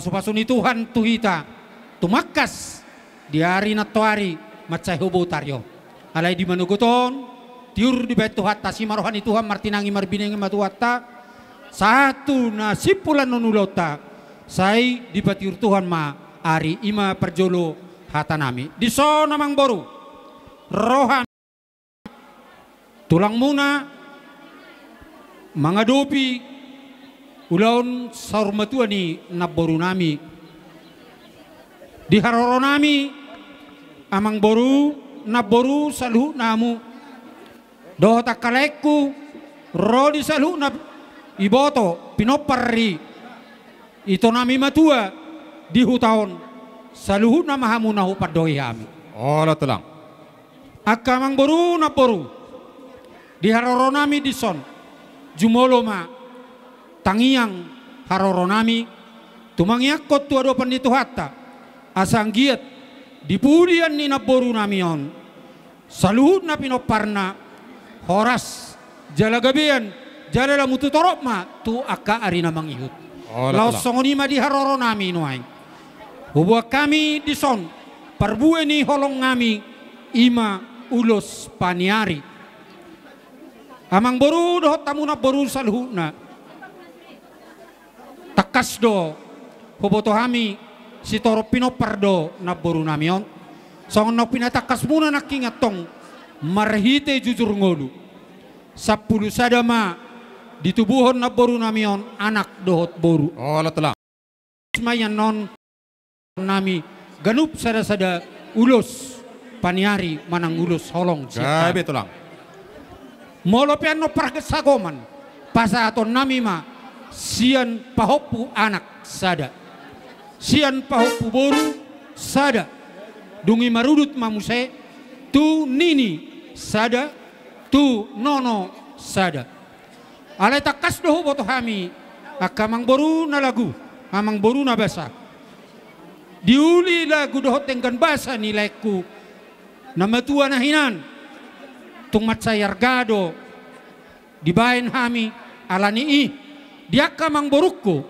pasu-pasu ni Tuhan tuhita tumakas di hari na tuari macay hubo taryo alay di manuguton tiur di betu hatta si marohan ni Tuhan martinangi marbinengi matuhatta satu na sipulan nunulota say di patiur Tuhan ma ari ima perjolo hatanami di so namang boru rohan tulang muna mangadopi ulaon sarmatua ni naboru nami di haroro nami amang boru naboru salu namu doh takaleku rodi salu na iboto pinoparri ito nami matua di hutaon saluhu na mahamu na hupadoi hami ola tulang akamang boru naboru di haroro nami di son jumolo ma tangiang haroro nami tumangyakot tu ado pandito hatta asang giat dipudian ni naboru nami on saluhut na pinoparna horas jalagabian jalala mututorop ma tu aka ari na mangihut laos songonima di haroro nami nuay hubuak kami di son parbue ni holong ngami ima ulos paniari amang boru dohot tamu na boru saluhut na takas do huboto hami si toro pinopardo na boru namion song no pinatakas muna nakingatong marhite jujur ngolu 10 sadama ditubuhon na boru namion anak dohot boru ola tulang semayan non nami ganup sada-sada ulos paniari manang ulos holong gabe tulang molopian no parkesagoman pasa aton nami ma sian pahopu anak sada sian pahopu boru sada dungi marudut mamuse tu nini sada tu nono sada alay takas doho boto hami akamang boru na lagu amang boru na basa diuli lagu doho tenggan basa nilaiku namatua na hinan tung matsayar gado dibayan hami alani i dia kamang boruku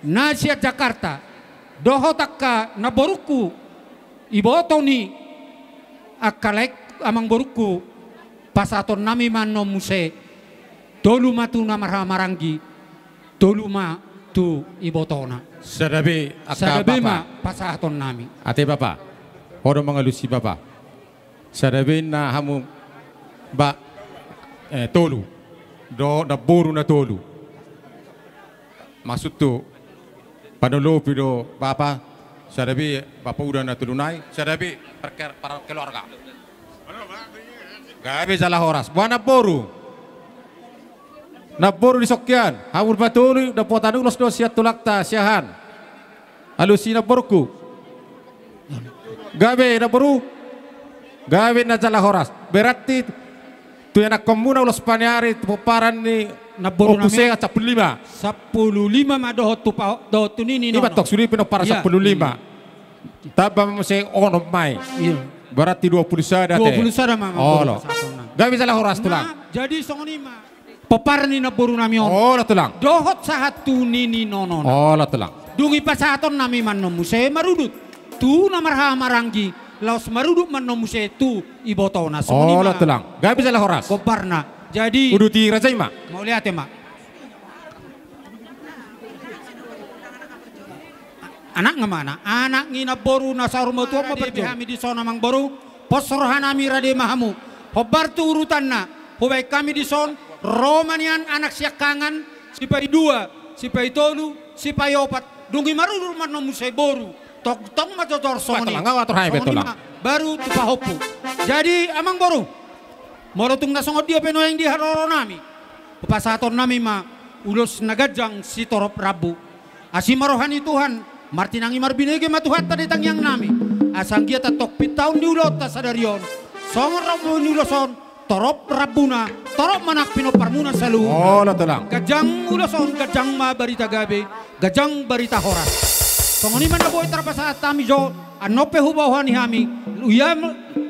nasia Jakarta doho takka na boruku iboto ni akalek amang boruku pasaton nami manno muse tolu matu na maranggi tolu ma tu ibotona sadabe ma pasaton nami ate bapa hodo mangalusi bapa sadabe na hamu ba tolu do na boru na tolu maksud tu panolopi do bapa sadabi bapa udah na tulunai sadabi para keluarga gabe salah horas buana boru na boru di sokyan hamur batulu da potanu los dos siat tulakta siahan alusi na boruku gabe na boru gabe na salah horas berarti tu anak komuna ulos paniari paran ni na boru nami 15 ma dohot tu nini ini batok suri pino para 15 taba mo se ono mai berarti 20 sada teh 20 sada mama oh gak bisa lah horas tulang jadi songonima peparni na boru nami on oh lah tulang dohot sahatu nini nonon oh lah tulang dungi pasaton nami manno muse marudut tu na marha maranggi laos marudut manno muse tu ibotona songonima oh lah tulang gak bisa lah horas peparna jadi udah ti rajai mak mau lihat ya mak anak ngemana anak ngina boru nasaru matua maperjo kami di sona mang boru posrohan ami rade mahamu hobar tu urutanna hobai kami di son romanian anak siakangan sipai 2 sipai 3 sipai 4 dungi marudur manno musai boru tok tong majotor songoni baru tu pahopu jadi amang boru morotung nasongot dia peno yang diharoro nami pasaton nami ma ulos nagajang si torop rabu asimarohani Tuhan martinangi marbinege matuhat tadi tangyang nami asang gia tatok pitaun diulot ta sadarion songor rabu niuloson torop rabuna torop manak pino parmuna salu oh la tulang gajang uloson gajang ma barita gabe gajang barita horas songoni mana boy tarpasa tami jo anope hubawani hami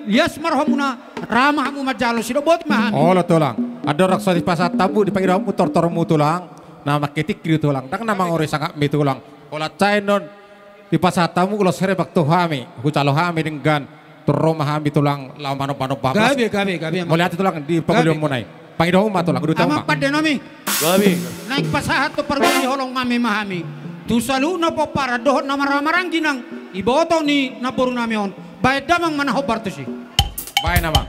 lias marhamuna ramah hamu majalo sido bot mahami oh la tulang ada raksa di pasar tabu dipanggil hamu tor-tormu tulang nama ketik kiri tulang tak nama ore sangat mi tulang Kola cainon di pasatamu kalau sere bakto hami, ku calo hami dengan teroma hami tulang lawan pano bablas. Gabi. Melihat tulang di pagulyo mo nay. Pangidaw ma tulang kudu Ama tama. pada nami. Gabi. Naik pasahat to perguli holong mami mahami. Tu saluna po para dohot na maramarang ginang. Iboto ni naburu nami on. Bayad damang manaho bartusi. Baik nama.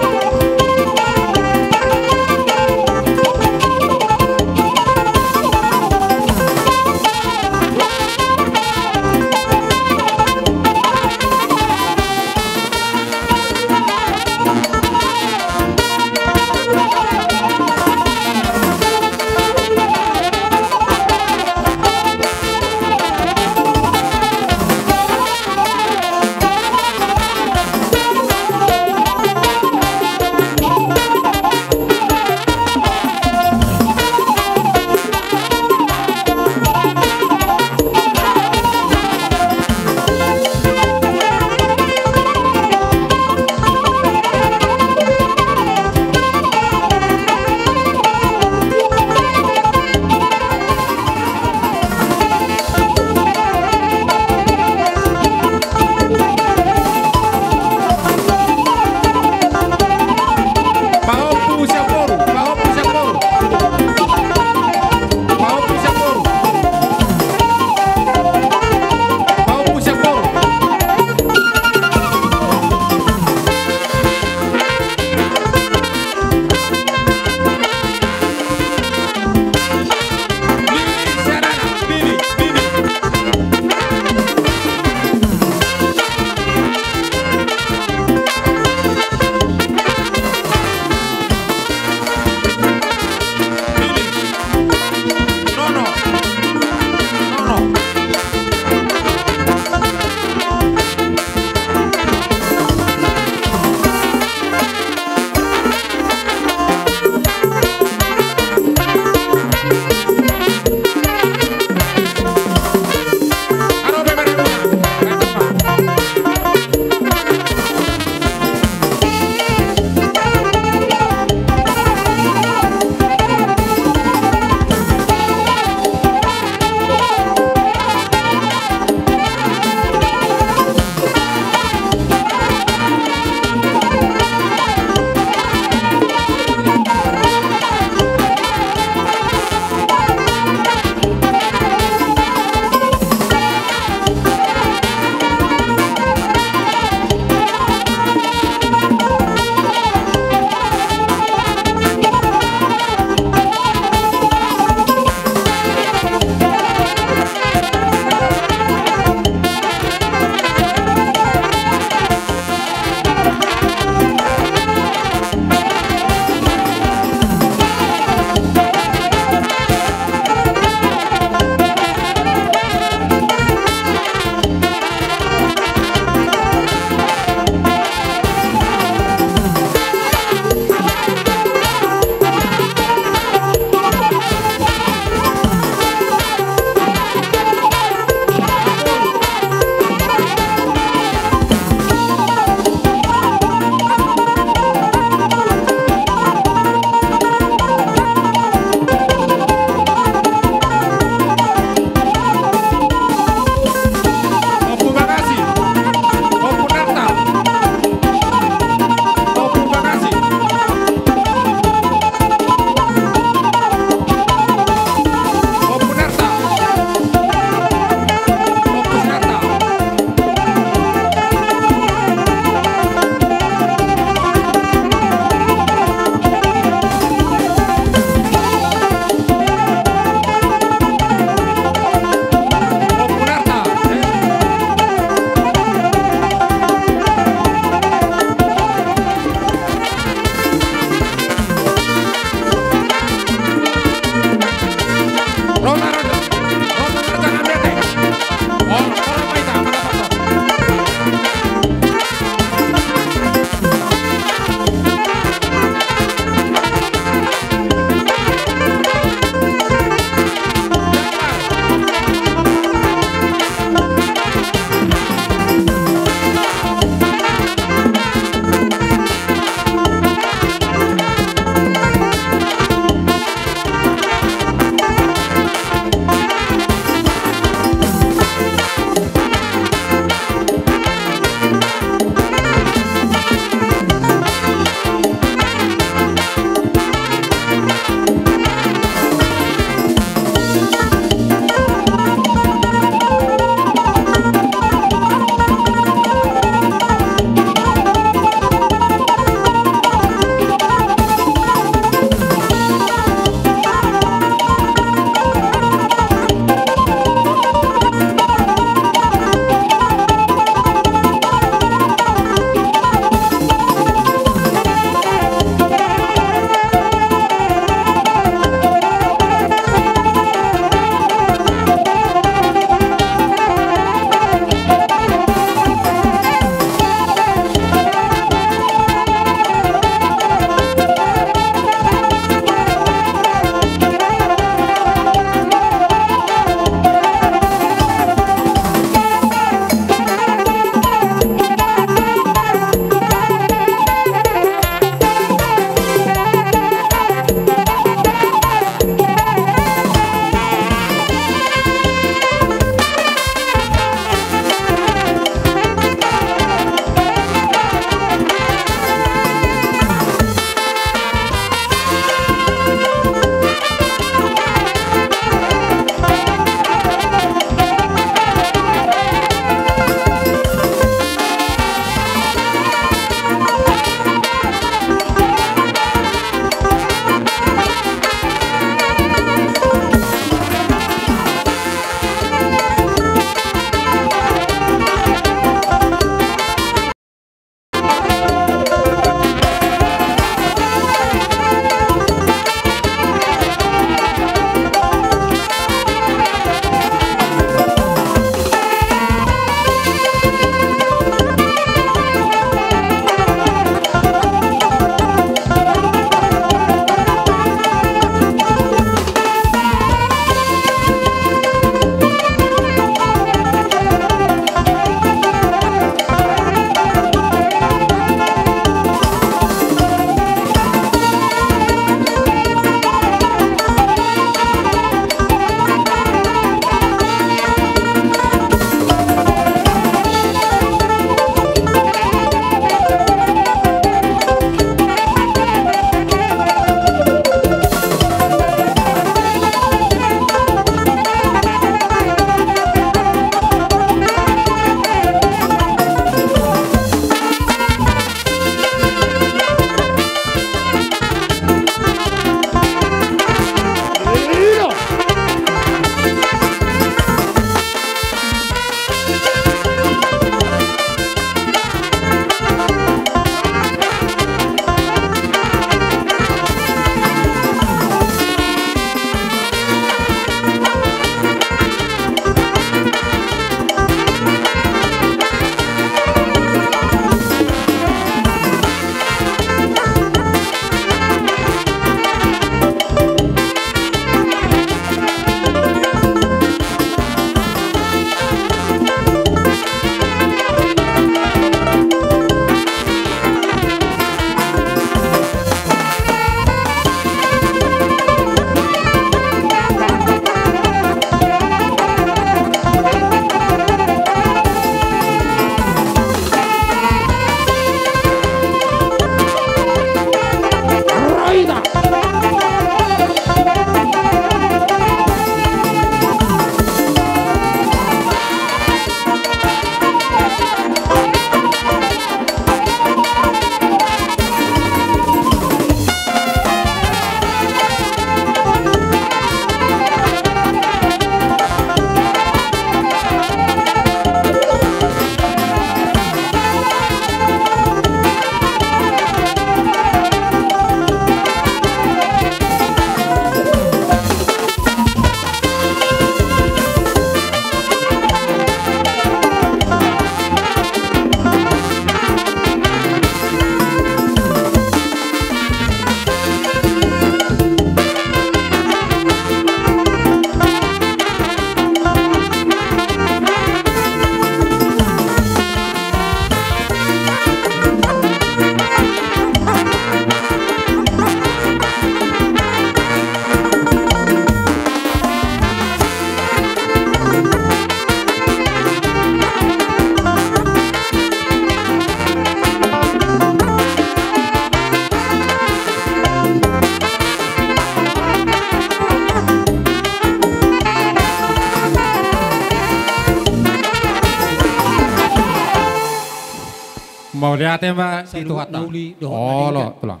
Mau lihat ya Mbak Salu itu hatta. nauli dohot Oh nadinggan. lo tulang.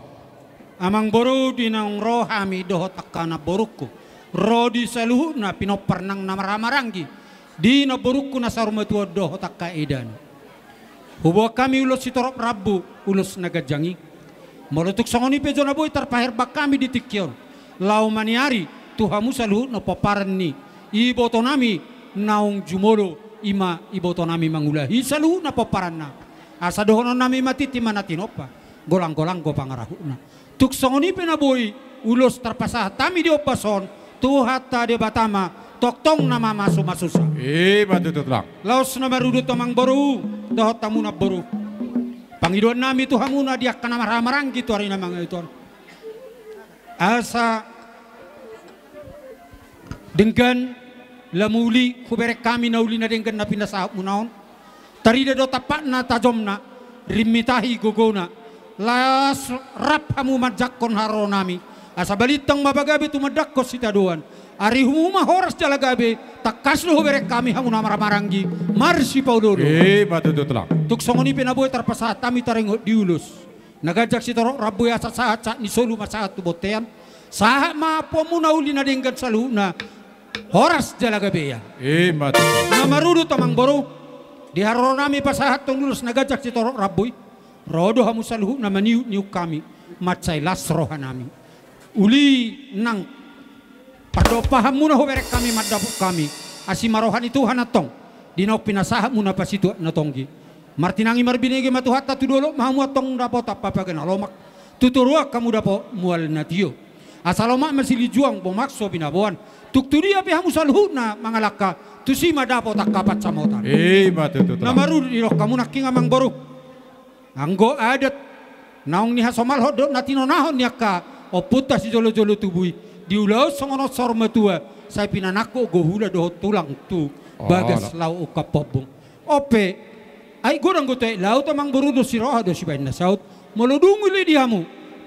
Amang boru di nang roh hami dohot takana boruku. Roh di saluhu na pinopar nang namaramarangi. Di na boruku na sarumatua dohot takka edan. Hubo kami ulos sitorop rabu ulos nagajangi. Molutuk songoni pejo na boy tarpahir bak kami di tikyon. Lau maniari tuhamu saluhu na paparan ni. Iboto nami naung jumolo ima iboto nami mangulahi saluhu na paparan na. Asa dohonon nami matiti manatinopa. Golang-golang go pangarahuna. Tuksongoni penaboy ulos terpasah tami di opason tuhata de batama toktong nama masu-masusa. Matu tulang. Laos na marudut tamang baru dohot tamu na baru. Pangiduan nami tu hamuna dia kana marang gitu hari namang itu. Asa dengan lamuli kuberek kami nauli na dengan na pinasahap munaon. Tarida do tapak na tajomna rimitahi gogona. Las rap hamu majakon haro nami asa balitang mabagabe tumadak ko sitaduan ari humuma horas jalagabe takasno berek kami hamu namaramaranggi marsi paudoro Matu tulang. tuk songoni penaboy tarpasat tami tarengo diulus nagajak sitoro raboy asa saat ni solu masaat tu botean saha ma pomuna uli na denggan saluna horas jalagabe ya Matu. namarudu tamang boro di haro nami pasahat tong lulus nagajak sitoro raboy rodo hamu saluhu nama niu kami macai lasroha nami uli nang pado paham muna hoberek kami madapuk kami asimarohan itu hanatong dinau pinasahap muna pasitu natonggi martinangi marbinege matuhatta tudolo mahamu atong dapot apa pagana lomak tuturua kamu dapot mual natio asalomak masili juang bomakso binabuan tuk tudia pi hamu saluhu na mangalaka tusima dapot akapat samotan Matu tulang. namaru di kamu naking amang boru anggo adat naong ni hasomal hodok natino nahon niaka oputa si jolo-jolo tubui diulau songono sormatua saya pinanako gohula dohot tulang tu bagas lau ukapobong ope ay gorang gote lau tamang borudo si roha do si bain nasaut molodungu le diamu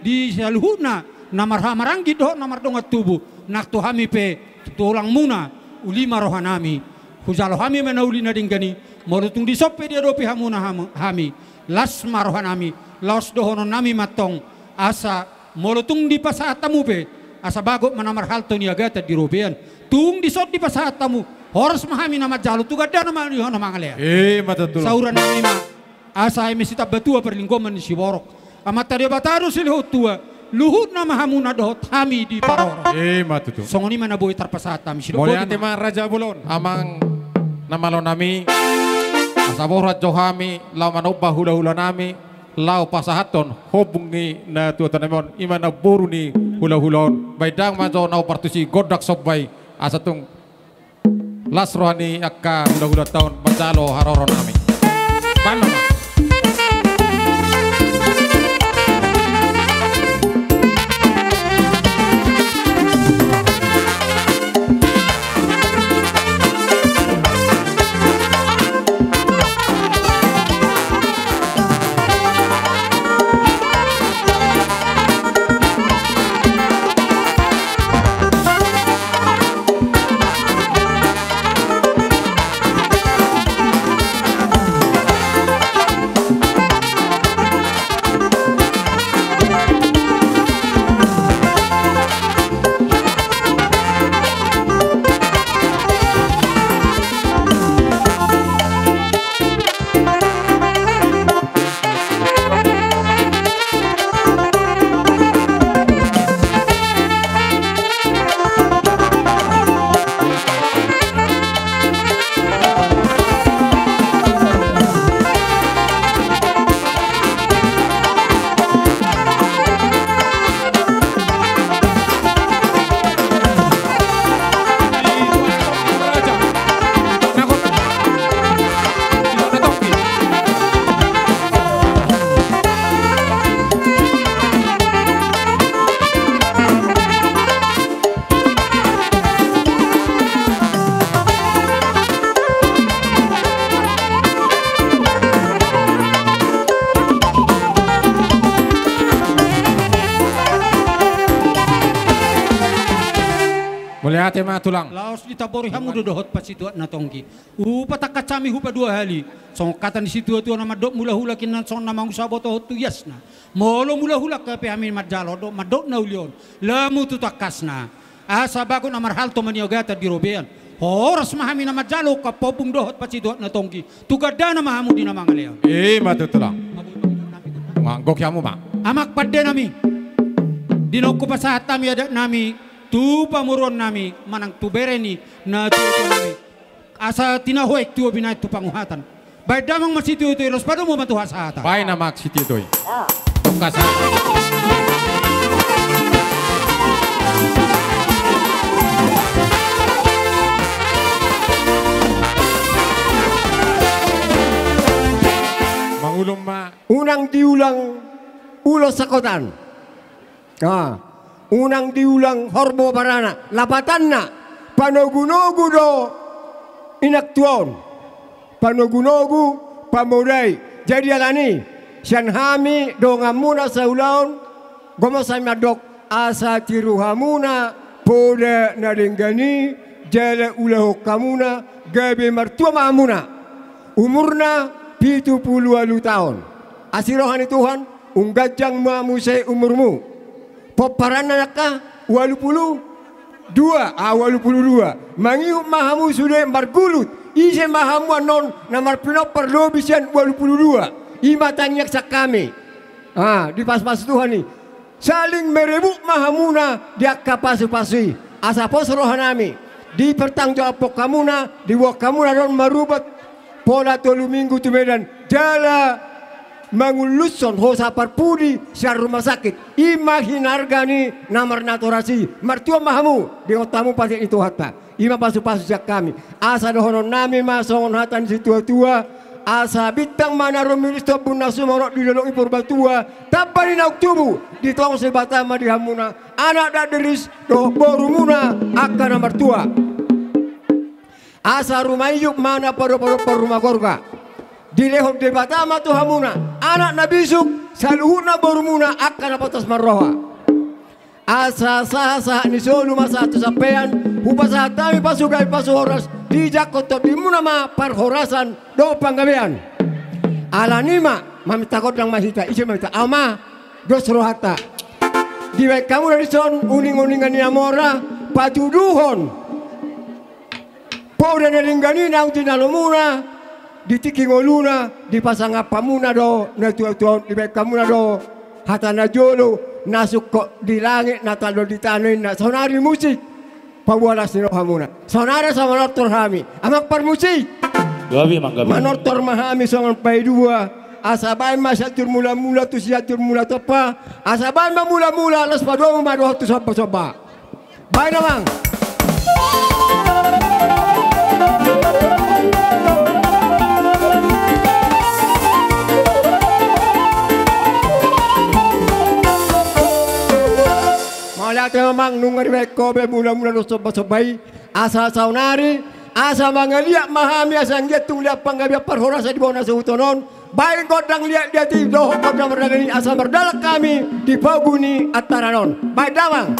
di saluhuna namarhamaranggi dohot namar dongat tubuh nak tu hami pe tulang muna ulima rohanami hujalo hami menauli na dinggani molotung di sope dia dopi hamuna hami las marohanami laos dohonon nami matong asa molotung di pasaat tamu pe asa bago manamar halto ni agata di robean tung di sot di pasaat tamu horas mahami nama jalu tugada nama ni hono mangalea Matu tulang. sauran nami ma asa ay mesita batua perlinggoman ni siborok amata dia bataru silhut tua luhut nama hamuna dohot hami di parora Matu tulang. songoni mana boy tarpasaat tami sido Boleh ate Raja Bulon. Amang namalo nami asaborat johami lau manobah hula-hula nami lau pasahaton hobungi na tuatan namon imana boru ni hula-hulon baidang majo nau partusi godak sobai asatung lasrohani akka hula-hula tahun majalo haroron nami Paano Hati-hati mah tulang. Laos ditabori hamu dodohot pas itu na tongki. Patak kacami hupa 2 hali. Song kata di situ tu nama dok mula hula kinan song nama usabo to tu yasna. Molo mula hula ke pehami madjalo dok madok na ulion. Lamu tu takasna. Asa bago na marhal to maniogata di robean. Horas mahami na madjalo ka popung dohot pas itu na tongki. Tugada na mahamu di nama ngaleon. Matu tulang. Manggok yamu mak. Amak padde nami. Dinoko pasahat nami ada nami. Tu pamuron nami manang tu bereni na tu nami. Asa tinahoek tu binay tu panguhatan. Baik damang masih itu los pada mau bantu hasata. Baik nama siti itu. Tukasa. Mangulong ma. Unang diulang ulo sakotan. Unang diulang horbo barana. Labatanna panogunogu do inaktuon. Panogunogu pamurai jadi alani sian hami do ngamuna saulaon gomo sama dok asa tiruhamuna poda nadenggani jala ulahu kamuna gabe martua mamuna umurna 70 tahun asirohani Tuhan unggajang mamusai umurmu poparana naka 82 mangiu mahamu sudah margulut ise mahamu non namar pino perlu bisian 82 ima tanyak sak kami di pas-pas Tuhan nih saling merebut mahamuna dia kapasu-pasui asa pos rohanami di pertanggungjawab kamuna di wak kamuna non marubat pola 3 minggu tu medan jala manguluson hosa parpudi syar rumah sakit ima hinargani namar naturasi martua mahamu di otamu pasti itu hatta ima pasu-pasu jak kami asa dohonon nami masongon hatan si tua-tua asa bitang mana romilisto punna sumorok di dalam ipur batua tapani nauk tubuh di tong sebatama di hamuna anak daderis doh borumuna akan nomor tua asa rumah yuk mana paro-paro rumah korga di lehok di batama tu hamuna anak nabisuk saluhuna borumuna akan apatas marroha asa sah ni solu masa tu sampean upasa tami pasugai pasuhoras di jakotot di munama parhorasan do panggabean ala nima mami takot nang mahita isi mamita ama dos rohata di baik kamu dari son uning-uningan ni amora patuduhon poda nalinggani nang tinalumuna di tikingoluna di pasang apamuna do na tuan di baik kamu na do hatana jolo nasuk kok di langit natalo di tanoin na sonari musik pawalas ni rohamuna sonara sama nortor hami amak permusik gabi manggabi manortor mahami songon pai dua asaban masyatur mula-mula tu siatur mula topa asaban mula-mula las padong madoh tu soba-soba baik namang memang nunggu kobe mula-mula soba-sobai asa saunari asa mangaliak mahami asa ngetung liak panggabiak parhorasa di bawah nasi utonon baik godang liak dia di doh godang berdagani asa berdalak kami di paguni ataranon baik damang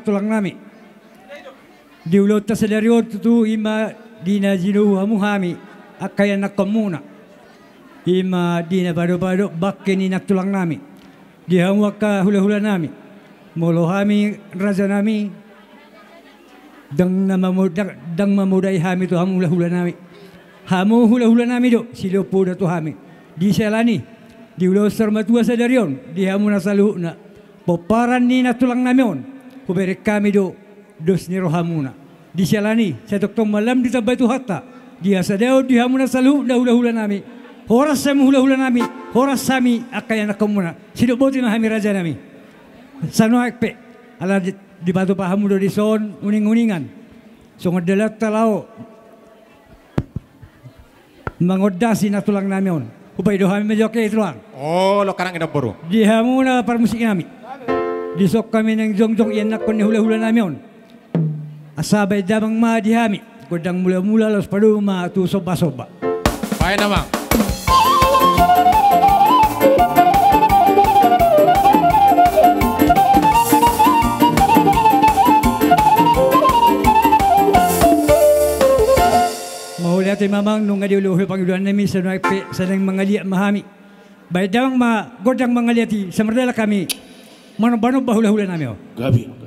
tulang nami. Diulot ta sadario tu ima dina jinu hamuhami akaya nakamuna. Ima dina bado-bado bakke ni tulang nami. Dihamwaka hula-hula nami. Molohami raja nami. Dang mamudai hami tu hamu hula-hula nami. Hamu hula-hula nami do silopo da tu hami. Di selani di ulo sarmatua sadarion di hamu na salu na poparan ni na tulang namion kubere kami do dos ni rohamuna di selani sa doktor malam di tabay tu hatta dia sadeo di hamu na salu na hula-hula nami horas sa hula-hula nami horas sami akaya na kamuna sido boti na hami raja nami sano akpe ala di batu pahamu do di son uning-uningan so ngadalat talao mangodasi na tulang namion upay do kami medyo okay tulang. Oh, lo karang ina buru. Di hamu na para musik kami. Di sok kami ng jong-jong iyan nakon ni hula-hula namion. Asabay damang ma di hami. Kudang mula-mula los padu ma tu soba-soba. Baik namang. Mahuli ato mamang nung adiuluhul panguluan namin sa naipe sa nang mga liya mahami. Baik damang godang mga liya ti sa merdala kami. Manong-banong bahula-hula namin. Gabi.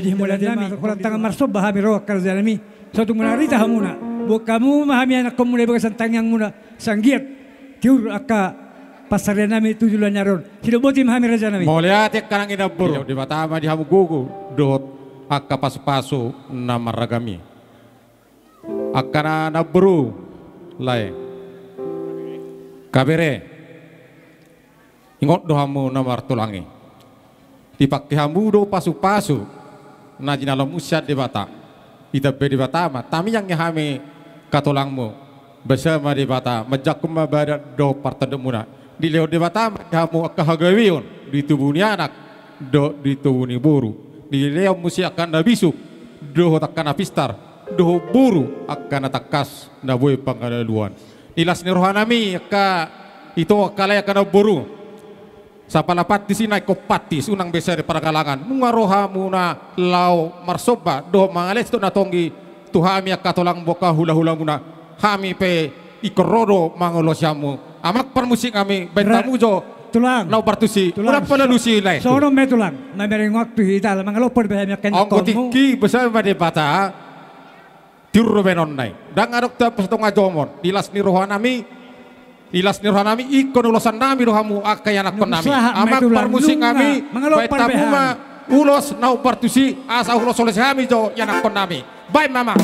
jadi mulai nami kurang tangan marsob bahami roh kerja nami suatu menarita hamuna buat kamu mahami anak kamu mulai bagasan tangan muna sanggiat tiur aka pasar nami tujuan nyaron tidak boti mahami raja nami mau lihat ya kanang ina buru di batama di hamu gugu dot aka pasu-pasu nama ragami akana na buru lai kabere ingot dohamu namar tulangi dipakai hamu do pasu-pasu na jinalam usyad di bata ita be di bata ma tami yang nyahami katulangmu bersama di bata majakum mabada do partademuna di leo di bata hamu kahagawion di tubuhni anak do di tubuhni buru di leo musi akan nabisu do takkan apistar do buru akan takas na boy pangalaluan nilas ni rohanami ka itu kalaya kana buru sapalapat di sini ko patis unang besa di paragalangan mungaroha muna lau marsoba do mangales to natongi tuhami akatolang boka hula-hula muna hami pe ikorodo mangolosyamu amak permusik kami bentamu jo tulang lau partusi ulah palalusi lai sono me tulang mamereng waktu hita mangalopor behami akan angko tiki besar pada bata tiru benon nai dang adok ta pastung ajomon dilas ni rohanami ilas nirhanami ikon ulosan nami rohamu akayanak nami amak permusik kami betamuma ulos nau partusi asa ulos oleh kami jo yanak nami bye mama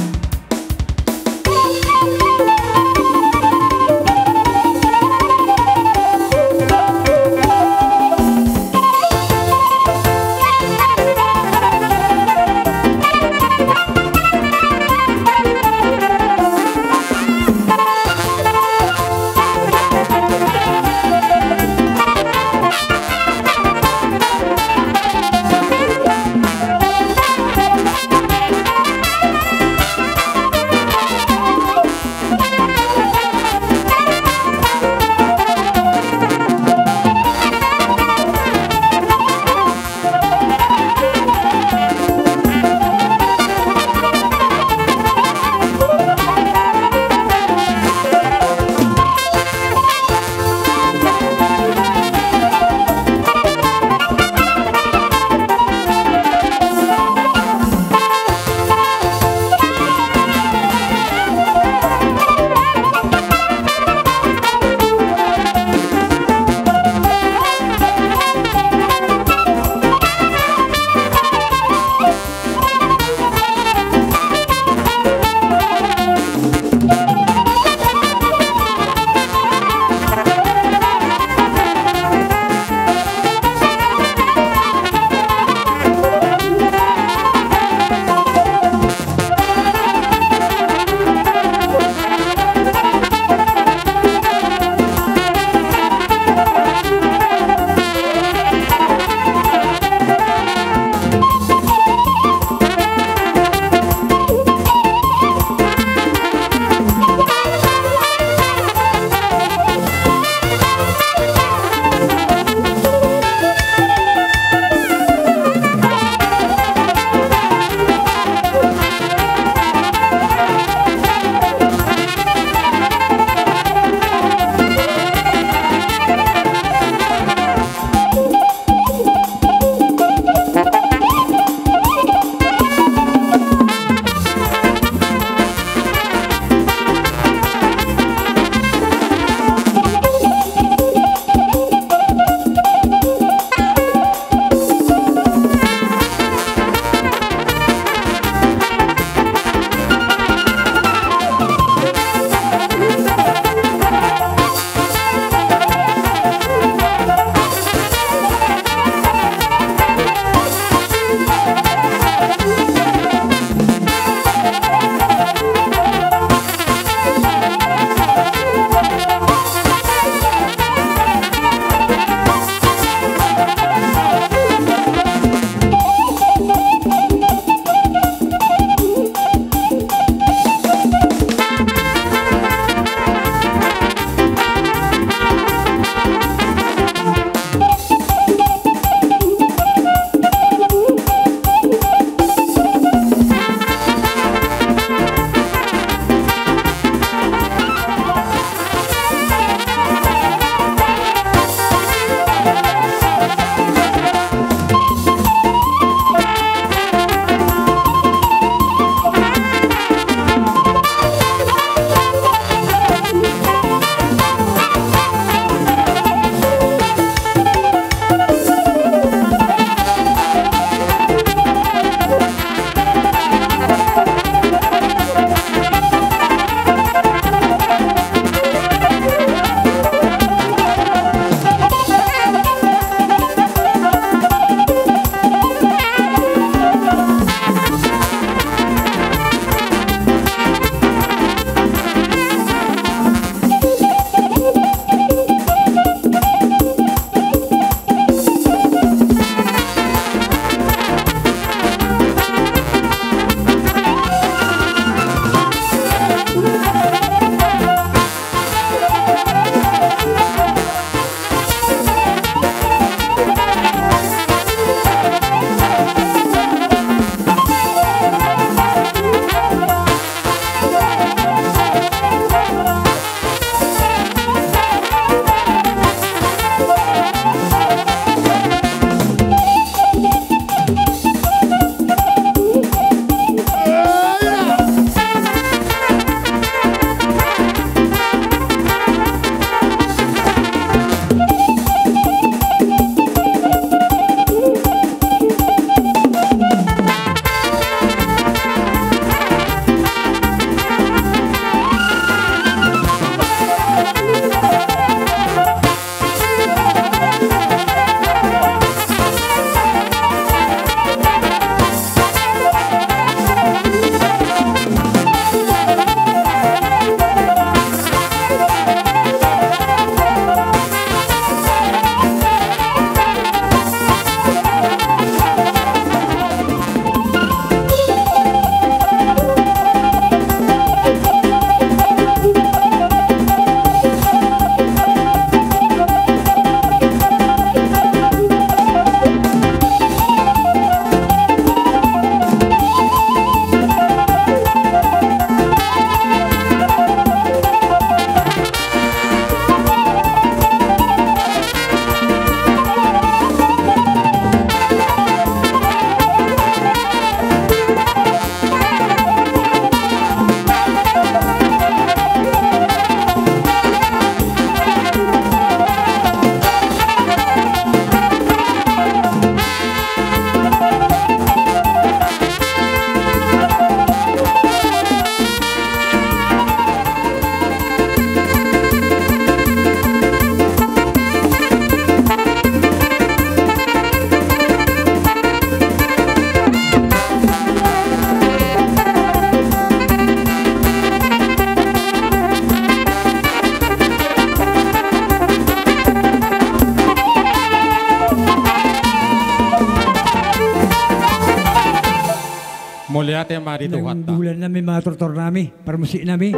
Mulia tema dito Nang hatta. bulan namin mga tortor namin, para musik namin.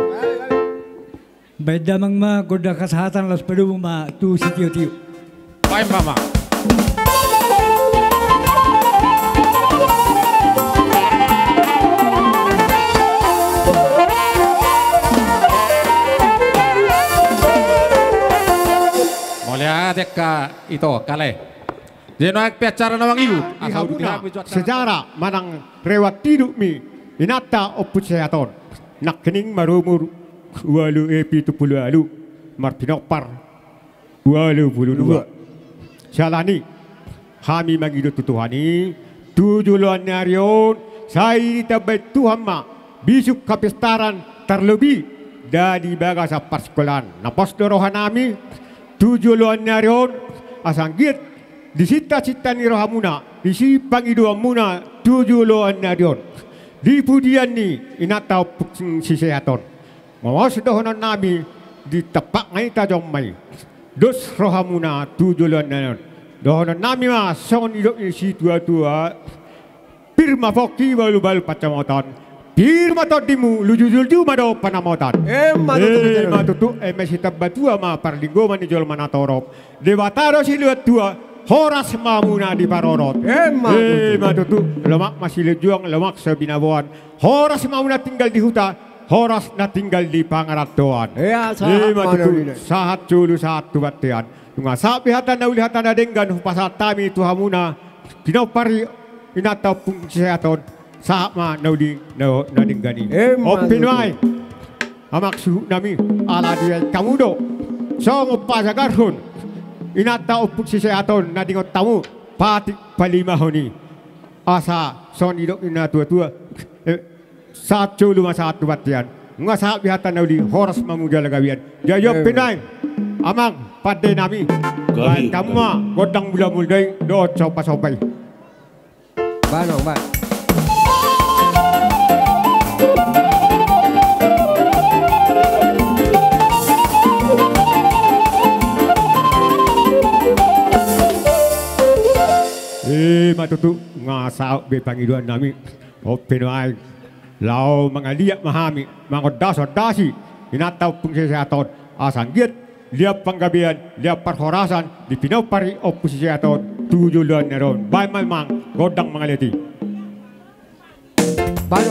Baik damang mga goda kasehatan las padung mga tu sitio-tio. Pai mama. Mulia deka ito kale. Jeno ak piacara nawang ibu. Ihapuna sejarah manang rewat tidu mi inata opusyaton nak kening marumur walu epi tu puluh alu marpinopar walu puluh dua jalani kami mangidu tutuhani tujuan narion saya tabai Tuhan ma bisuk kapestaran terlebih dari bagasa persekolahan napos dorohan nami tujuan narion asanggit di cita-cita ni rohamuna, di sipang idu amuna tujuh loan nadion. Di pudian ni inataw sisehaton. Mawas dohonan nami di tepak ngai tajong mai. Dos rohamuna tujuh loan nadion. Dohonan nami ma son idok ni si tua-tua. Pirma foki balu-balu pacamotan. Pirma todimu luju-luju mado panamotan. Matutu mesita batua ma parlinggo manijol manatorop. Dewataro si luat tua. Horas mamuna di parorot. Matutu lemak masih lejuang lemak sebinabuan. Horas mamuna tinggal di huta. Horas na tinggal di pangaratuan. Matutu sahat julu sahat tubatian. Tunga sapi hatan na ulihatan na denggan pasal tami tuhamuna. Pinopari inataw pungsiaton. Sahat ma naudi na denggani. Opinwai. Amak suhu nami ala dia kamudo. Song upasagarhun. Inata upuk sisehaton na dingot tamu patik palimahoni asa son idok ina tua-tua saat culu masa atu batian ngasa bihatan naudi horas mamuja lagawian jayo pinai amang pade nami kamu ma godang bula muldai do copa sopai Banong ban. Matutu ngasau be pangiduan nami opinai lau mangaliat mahami mangodasodasi inataw pungsisehaton asanggit liap panggabian liap perhorasan di pinopari opusisiaton tujuan neron bay mang godang mangaliti ban.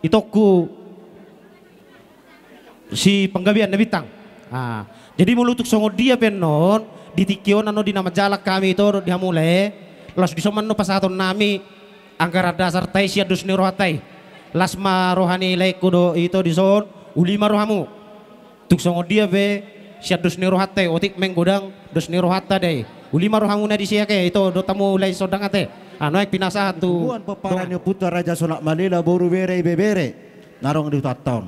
itoku si penggabian na bitang. Jadi mulutuk songo dia penon ditikion ano di nama jalak kami itu dihamule las disoman no pasaton nami angkara dasar tai sia dus ni rohatai lasma rohani lai kudo itu dison ulima rohamu tuk songo dia be sia dus ni rohatai otik menggodang dus ni rohata deh ulima rohamu na di sia ke itu do tamu lai sodang ate ek pinasahan tu buan peparanyo putra raja Solak Malila boru bere bebere narong di taton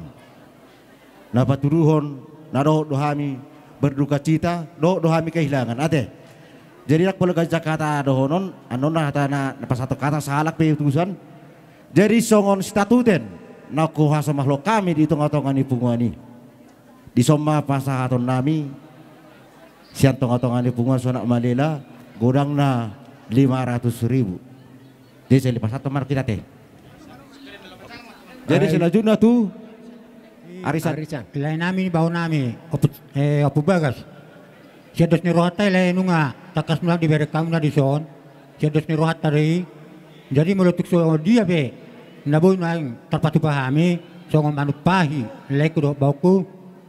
dapat turuhon naro dohami berduka cita dohami kehilangan ate jadi nak pelaga Jakarta dohonon anona hatana pas satu kata salak pe utusan jadi songon statuten naku hasa makhluk kami di tengah-tengah pungwani di soma pasahaton nami sian tengah-tengah pungwan Solak Malila godang na 500.000 jadi saya lepas satu mar kita teh jadi selanjutnya tuh arisan lain nami bau nami opu bagas siados ni rohata lain nunga takas mula di bere kamu na di son siados ni rohata ri jadi melutuk so dia be naboy na terpatu pahami songo manut pahi leku do bauku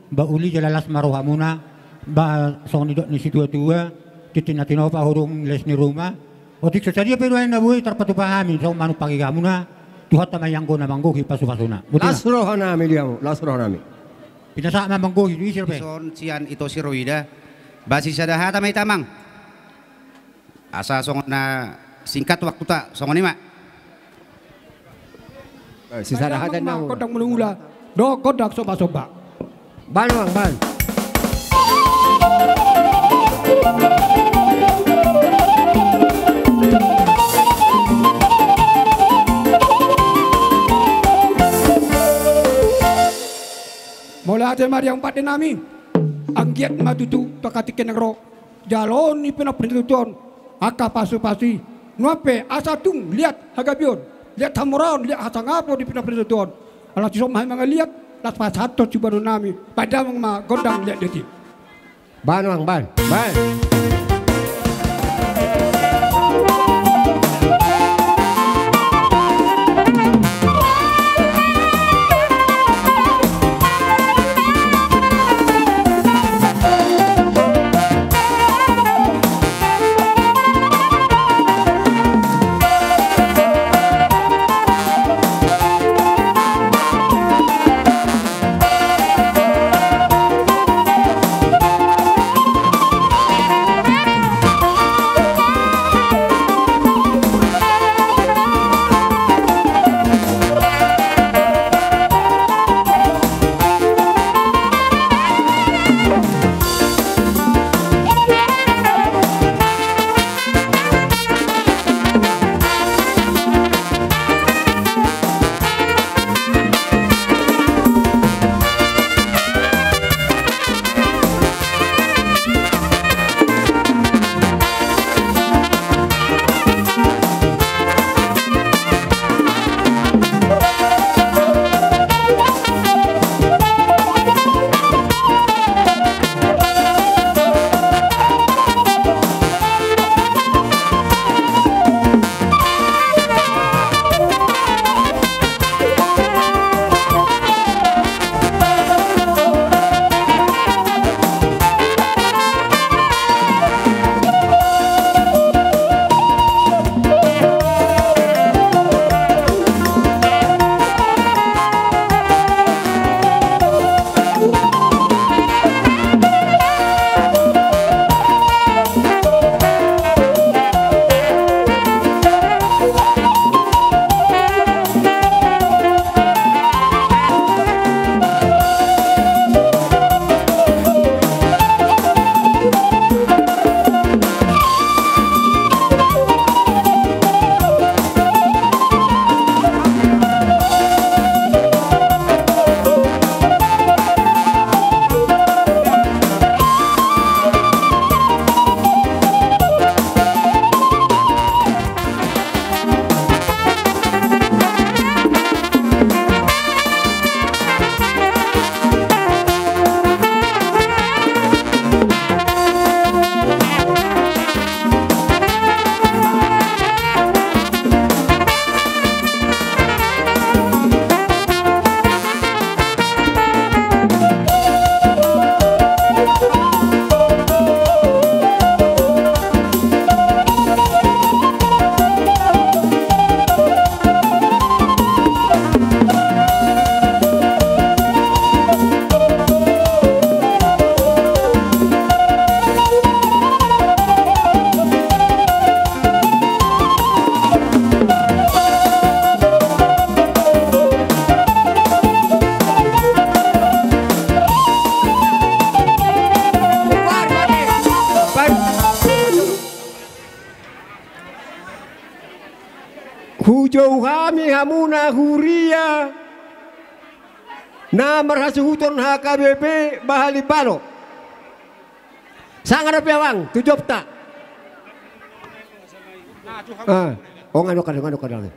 ba uli jalalas marohamuna ba songo ni dok ni situa-tua titinatino pa hurung les ni rumah otik saja pero ay naboy terpatu pahami songo manut pagi kamu na Tuhat na mayanggo na manggohi pasu-pasuna. Lasroh nami dia, lasroh nami. Pinasa na manggohi di sirpe. Son sian ito si Roida. Basi sa dahata may tamang. Asa song na singkat waktu tak song ni mak. Sisa dahatan na. Kodang mulula. Do kodak soba-soba. Ban bang ban. Mula ate Mariang pati nami ang giat matutu takatikin ng ro jalon ni pinaprituton aka pasu-pasi nuape asatung lihat hagabion lihat hamuran lihat hasangapo di pinaprituton alat somay mga lihat las pasato cubano nami pada mga gondang lihat deti Ban bang ban ban. Johami hamuna huria na marhasuhuton HKBP bahali balo. Sangat piawang tujop tak. Oh ngano kadang.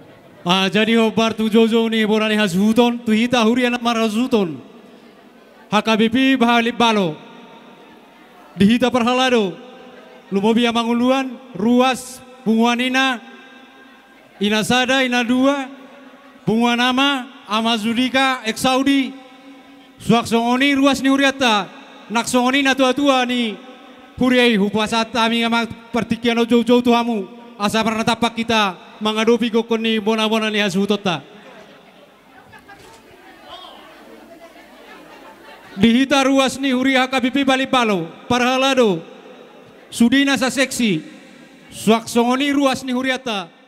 Jadi obar tu jojo ni borani hasuhuton tu hita huria na marhasuhuton. HKBP bahali balo. Dihita perhalado. Lumobi amanguluan ruas bunguanina inasada inadua bunguanama amazudika eksaudi suaksongoni ruas ni huriata naksongoni na tua-tua ni huriai hupasat kami ama pertikian jauh-jauh tuhamu asa pernah tapak kita mengadopi kokon ni bona-bona ni hasutota dihita ruas ni huri HKBP Balibalo parhalado sudina sa seksi suaksongoni ruas ni huriata